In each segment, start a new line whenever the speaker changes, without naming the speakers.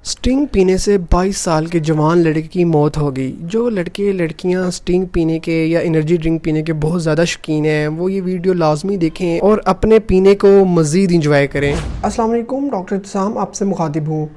Sting पीने से 22 साल के जवान लड़के की मौत हो गई। जो लड़के लड़कियां स्टिंग पीने के या एनर्जी ड्रिंक पीने के बहुत ज़्यादा शौकीन हैं वो ये वीडियो लाजमी देखें और अपने पीने को मज़ीद इंजॉय करें। अस्सलाम वालेकुम, डॉक्टर इब्तिसाम आपसे मुखातिब हूँ।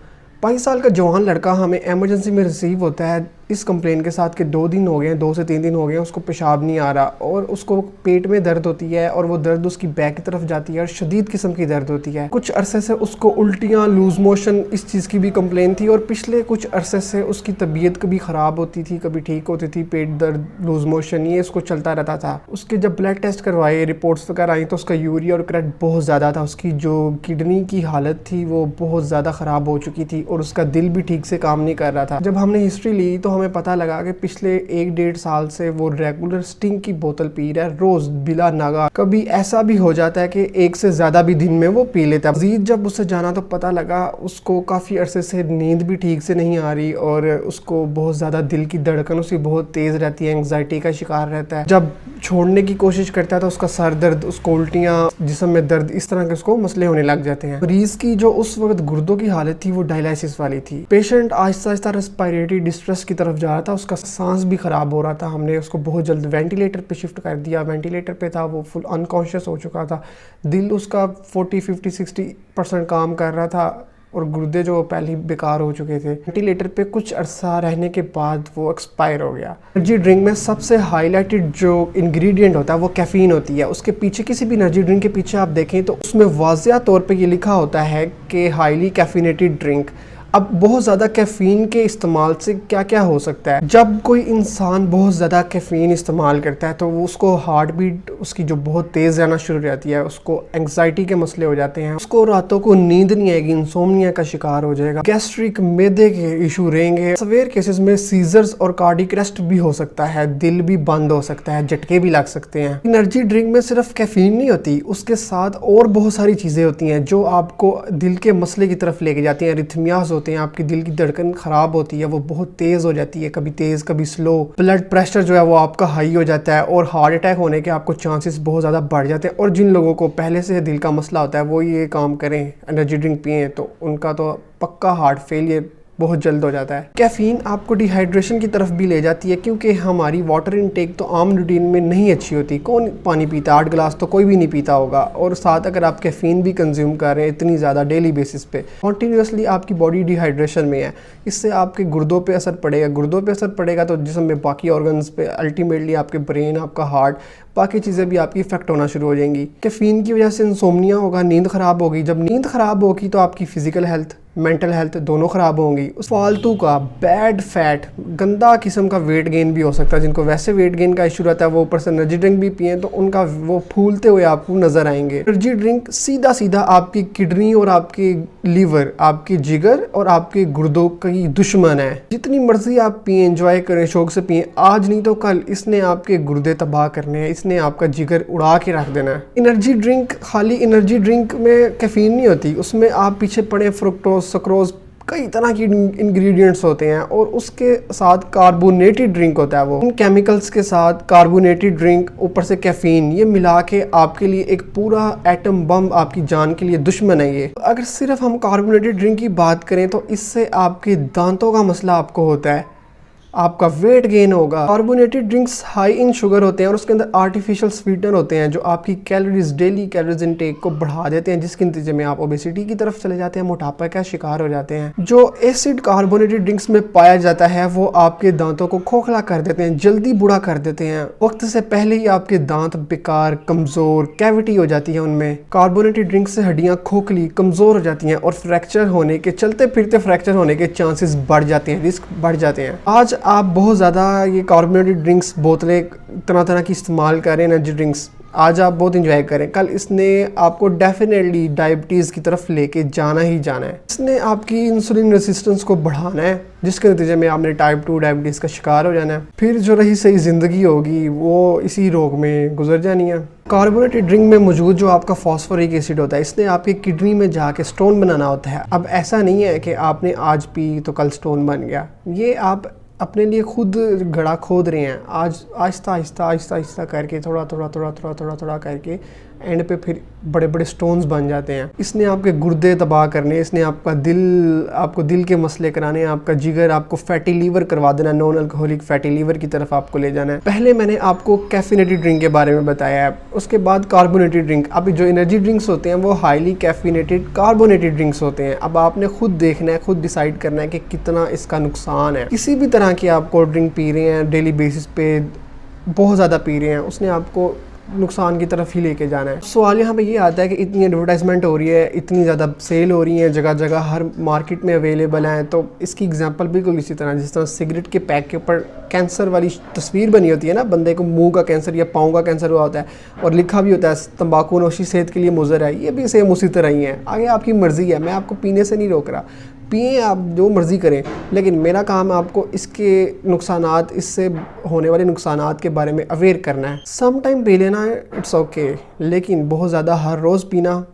22 साल का जवान लड़का हमें एमरजेंसी में रिसीव होता है इस कंप्लेन के साथ कि 2 दिन हो गए हैं, 2 से 3 दिन हो गए हैं, उसको पेशाब नहीं आ रहा और उसको पेट में दर्द होती है और वो दर्द उसकी बैक की तरफ जाती है और शदीद किस्म की दर्द होती है। कुछ अरसे से उसको उल्टियाँ, लूज मोशन, इस चीज़ की भी कंप्लेन थी और पिछले कुछ अरसे से उसकी तबीयत कभी ख़राब होती थी, कभी ठीक होती थी, पेट दर्द, लूज मोशन, ये इसको चलता रहता था। उसके जब ब्लड टेस्ट करवाए, रिपोर्ट्स वगैरह आई तो उसका यूरिया और क्रेट बहुत ज़्यादा था। उसकी जो किडनी की हालत थी वो बहुत ज़्यादा ख़राब हो चुकी थी और उसका दिल भी ठीक से काम नहीं कर रहा था। जब हमने हिस्ट्री ली तो हमें पता लगा कि पिछले 1-1.5 साल से वो रेगुलर स्टिंग की बोतल पी रहा है, रोज बिला नागा। कभी ऐसा भी हो जाता है कि एक से ज्यादा भी दिन में वो पी लेता है। मजीद जब उससे जाना तो पता लगा उसको काफी अरसे से नींद भी ठीक से नहीं आ रही और उसको बहुत ज्यादा दिल की धड़कन उसकी बहुत तेज रहती है, एंग्जाइटी का शिकार रहता है। जब छोड़ने की कोशिश करता है तो उसका सर दर्द, उसको उल्टियाँ, जिस्म में दर्द, इस तरह के उसको मसले होने लग जाते हैं। मरीज की जो उस वक्त गुर्दों की हालत थी वो डायलिसिस वाली थी। Patient Aahista Aahista respiratory distress की तरफ जा रहा था, उसका सांस भी ख़राब हो रहा था। हमने उसको बहुत जल्द वेंटिलेटर पे शिफ्ट कर दिया। वेंटिलेटर पे था, वो फुल अनकॉन्शियस हो चुका था। दिल उसका 40, 50, 60% काम कर रहा था और गुर्दे जो पहले ही बेकार हो चुके थे। वेंटिलेटर पे कुछ अरसा रहने के बाद वो एक्सपायर हो गया। एनर्जी ड्रिंक में सबसे हाईलाइटेड जो इंग्रेडिएंट होता है वो कैफीन होती है। उसके पीछे, किसी भी एनर्जी ड्रिंक के पीछे आप देखें तो उसमें वाज़िया तौर पे ये लिखा होता है कि हाईली कैफिनेटेड ड्रिंक। अब बहुत ज़्यादा कैफ़ीन के इस्तेमाल से क्या क्या हो सकता है। जब कोई इंसान बहुत ज़्यादा कैफ़ीन इस्तेमाल करता है तो वो उसको हार्ट बीट उसकी जो बहुत तेज़ रहना शुरू हो जाती है, उसको एंग्जाइटी के मसले हो जाते हैं, उसको रातों को नींद नहीं आएगी, इंसोम्निया का शिकार हो जाएगा, गैस्ट्रिक, मैदे के इशू रहेंगे। सवेर केसेस में सीजर्स और कार्डिक अरेस्ट भी हो सकता है, दिल भी बंद हो सकता है, झटके भी लग सकते हैं। एनर्जी ड्रिंक में सिर्फ कैफ़ीन नहीं होती, उसके साथ और बहुत सारी चीज़ें होती हैं जो आपको दिल के मसले की तरफ लेके जाती हैं। रिथमियाज होते हैं, आपकी दिल की धड़कन खराब होती है, वो बहुत तेज़ हो जाती है, कभी तेज़ कभी स्लो। ब्लड प्रेशर जो है वो आपका हाई हो जाता है और हार्ट अटैक होने के आपको चांसेस बहुत ज़्यादा बढ़ जाते हैं। और जिन लोगों को पहले से दिल का मसला होता है वो ये काम करें, एनर्जी ड्रिंक पिएं, तो उनका तो पक्का हार्ट फेलियर बहुत जल्द हो जाता है। कैफ़ीन आपको डिहाइड्रेशन की तरफ भी ले जाती है क्योंकि हमारी वाटर इनटेक तो आम रूटीन में नहीं अच्छी होती। कौन पानी पीता? 8 गिलास तो कोई भी नहीं पीता होगा। और साथ अगर आप कैफ़ीन भी कंज्यूम कर रहे हैं इतनी ज़्यादा डेली बेसिस पे, कॉन्टीन्यूसली आपकी बॉडी डिहाइड्रेशन में है, इससे आपके गुर्दों पे असर पड़ेगा। गुर्दों पे असर पड़ेगा तो जिस्म में बाकी ऑर्गन्स पे, अल्टीमेटली आपके ब्रेन, आपका हार्ट, बाकी चीज़ें भी आपकी इफेक्ट होना शुरू हो जाएंगी। कैफ़ीन की वजह से इंसोम्निया होगा, नींद ख़राब होगी। जब नींद ख़राब होगी तो आपकी फ़िज़िकल हेल्थ, मेंटल हेल्थ दोनों ख़राब होंगी। उस फालतू का बैड फैट, गंदा किस्म का वेट गेन भी हो सकता है। जिनको वैसे वेट गेन का इशू रहता है वो ऊपर से एनर्जी ड्रिंक भी पिए तो उनका वो फूलते हुए आपको नज़र आएंगे। एनर्जी ड्रिंक सीधा सीधा आपकी किडनी और आपकी लीवर, आपके जिगर और आपके गुर्दों की दुश्मन है। जितनी मर्जी आप पिए, एंजॉय करें, शौक से पिए, आज नहीं तो कल इसने आपके गुर्दे तबाह करने हैं, इसने आपका जिगर उड़ा के रख देना है। एनर्जी ड्रिंक, खाली एनर्जी ड्रिंक में कैफीन नहीं होती, उसमें आप पीछे पड़े फ्रुक्टोज, सक्रोज, कई तरह की इंग्रेडिएंट्स होते हैं और उसके साथ कार्बोनेटेड ड्रिंक होता है। वो इन केमिकल्स के साथ कार्बोनेटेड ड्रिंक, ऊपर से कैफीन, ये मिला के आपके लिए एक पूरा एटम बम, आपकी जान के लिए दुश्मन है ये। अगर सिर्फ हम कार्बोनेटेड ड्रिंक की बात करें तो इससे आपके दांतों का मसला आपको होता है, आपका वेट गेन होगा। Carbonated drinks high in sugar होते हैं और उसके अंदर आर्टिफिशियल स्वीटनर होते हैं जो आपकी कैलोरीज, डेली कैलोरीज इनटेक को बढ़ा देते हैं, जिसके नतीजे में आप ओबेसिटी की तरफ चले जाते हैं, मोटापा का शिकार हो जाते हैं। जो एसिड कार्बोनेटेड ड्रिंक्स में पाया जाता है वो आपके दांतों को खोखला कर देते हैं, जल्दी बूढ़ा कर देते हैं, वक्त से पहले ही आपके दांत बेकार, कमजोर, कैविटी हो जाती है उनमें। कार्बोनेटेड ड्रिंक से हड्डियां खोखली, कमजोर हो जाती हैं और फ्रैक्चर होने के, चलते फिरते फ्रैक्चर होने के चांसेस बढ़ जाते हैं, रिस्क बढ़ जाते हैं। आज आप बहुत ज़्यादा ये कार्बोनेटेड ड्रिंक्स, बोतलें तरह तरह की इस्तेमाल कर रहे हैं एनर्जी ड्रिंक्स, आज आप बहुत इंजॉय करें, कल इसने आपको डेफिनेटली डायबिटीज़ की तरफ लेके जाना ही जाना है। इसने आपकी इंसुलिन रेसिस्टेंस को बढ़ाना है, जिसके नतीजे में आपने टाइप 2 डायबिटीज़ का शिकार हो जाना है। फिर जो रही सही ज़िंदगी होगी वो इसी रोग में गुजर जानी है। कार्बोनेटेड ड्रिंक में मौजूद जो आपका फॉस्फोरिक एसिड होता है, इसने आपकी किडनी में जाके स्टोन बनाना होता है। अब ऐसा नहीं है कि आपने आज पी तो कल स्टोन बन गया, ये आप अपने लिए खुद गड़ा खोद रहे हैं। आज आहिस्ता आहिस्ता आहिस्ता आहिस्ता करके, थोड़ा थोड़ा थोड़ा थोड़ा थोड़ा थोड़ा करके एंड पे फिर बड़े बड़े स्टोन्स बन जाते हैं। इसने आपके गुर्दे तबाह करने, इसने आपको दिल के मसले कराने, आपका जिगर, आपको फैटी लीवर करवा देना, नॉन अल्कोहलिक फैटी लीवर की तरफ आपको ले जाना है। पहले मैंने आपको कैफिनेटेड ड्रिंक के बारे में बताया है, उसके बाद कार्बोनेटेड ड्रिंक। अब जो एनर्जी ड्रिंक्स होते हैं वो हाईली कैफिनेटेड कार्बोनेटेड ड्रिंक्स होते हैं। अब आपने खुद देखना है, खुद डिसाइड करना है कि कितना इसका नुकसान है। किसी भी तरह की आप कोल्ड ड्रिंक पी रहे हैं डेली बेसिस पे, बहुत ज़्यादा पी रहे हैं, उसने आपको नुकसान की तरफ ही लेके जाना है। सवाल यहाँ पे ये आता है कि इतनी एडवर्टाइजमेंट हो रही है, इतनी ज़्यादा सेल हो रही है, जगह जगह हर मार्केट में अवेलेबल हैं, तो इसकी एग्जांपल बिल्कुल इसी तरह, जिस तरह सिगरेट के पैक के ऊपर कैंसर वाली तस्वीर बनी होती है ना, बंदे को मुंह का कैंसर या पाँव का कैंसर हुआ होता है और लिखा भी होता है तंबाकू नोशी सेहत के लिए मुज़र है। ये भी सेम उसी तरह ही है। आगे आपकी मर्ज़ी है, मैं आपको पीने से नहीं रोक रहा, पिए आप जो मर्ज़ी करें, लेकिन मेरा काम है आपको इसके नुकसानात, इससे होने वाले नुकसानात के बारे में अवेयर करना है। सम टाइम पी लेना है, इट्स ओके, लेकिन बहुत ज़्यादा हर रोज़ पीना